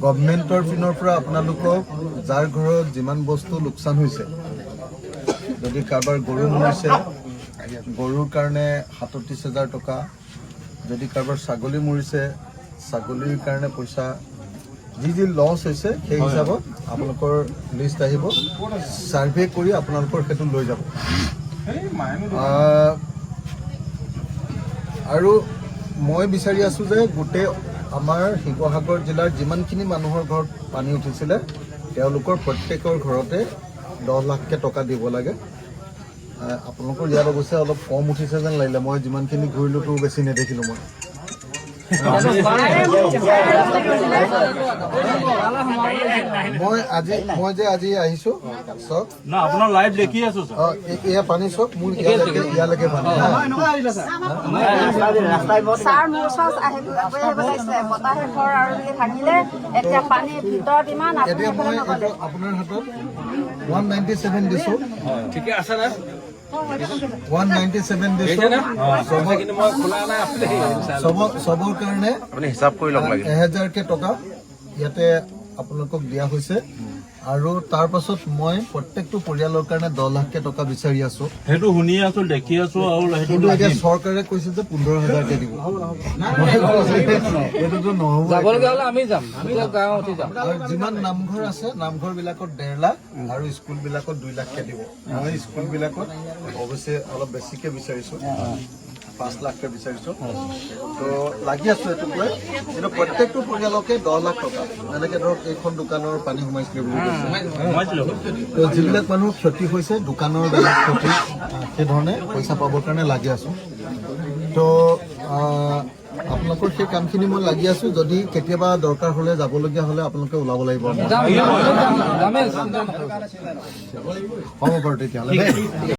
গভৰ্ণমেণ্টৰ পিনৰ পৰা আপোনালোকক যাৰ ঘৰত যিমান বস্তু লোকচান হৈছে, যদি কাৰোবাৰ গৰু মৰিছে গৰুৰ কাৰণে 37,000 টকা, যদি কাৰোবাৰ ছাগলী মৰিছে ছাগলীৰ কাৰণে পইচা, যি লছ হৈছে সেই হিচাপত আপোনালোকৰ লিষ্ট আহিব, ছাৰ্ভে কৰি আপোনালোকৰ সেইটো লৈ যাব। আৰু মই বিচাৰি আছোঁ যে গোটেই আমাৰ শিৱসাগৰ জিলাৰ যিমানখিনি মানুহৰ ঘৰত পানী উঠিছিলে তেওঁলোকৰ প্ৰত্যেকৰ ঘৰতে 10 লাখকৈ টকা দিব লাগে। আপোনালোকৰ ইয়াত অৱশ্যে অলপ কম উঠিছে যেন লাগিলে, মই যিমানখিনি ঘূৰিলোতো বেছি নেদেখিলোঁ মই। মই যে আজি আহিছোঁ চব আপোনাৰ লাইভ দেখি আছো এয়া পানী চব মোৰ ইয়ালৈকে পানী এতিয়া মই আপোনাৰ হাতত 197 দিছোঁ। ঠিকে আছে না 197 দিছোঁ চবৰ কাৰণে হিচাপ কৰি লওক লাগে 1000কে টকা ইয়াতে আপোনালোকক দিয়া হৈছে। আৰু তাৰ পাছত মই প্ৰত্যেকটো পৰিয়ালৰ কাৰণে 10 লাখকে টকা বিচাৰি আছো। সেইটো শুনি আছো দেখি আছো আৰু কিন্তু এতিয়া চৰকাৰে কৈছে যে 15,000কে দিব। এইটোতো নহ'ব। আৰু যিমান নামঘৰ আছে নামঘৰ বিলাকত 1.5 লাখ আৰু স্কুল বিলাকত 2 লাখকে দিব। মই স্কুল বিলাকত অৱশ্যে অলপ বেছিকে বিচাৰিছো, 5 লাখকে বিচাৰিছো। তো লাগি আছো এইটো কৈ, কিন্তু প্ৰত্যেকটো পৰিয়ালকে 10 লাখ টকা, এনেকে ধৰক এইখন দোকানৰ পানী সোমাইছিলে বুলি কৈছে। তো যিবিলাক মানুহৰ ক্ষতি হৈছে দোকানৰ বেলেগ ক্ষতি, সেইধৰণে পইচা পাবৰ কাৰণে লাগি আছো। তো আপোনালোকৰ সেই কামখিনি মই লাগি আছো। যদি কেতিয়াবা দৰকাৰ হ'লে যাবলগীয়া হ'লে আপোনালোকে ওলাব লাগিব। হ'ব বাৰু তেতিয়াহ'লে।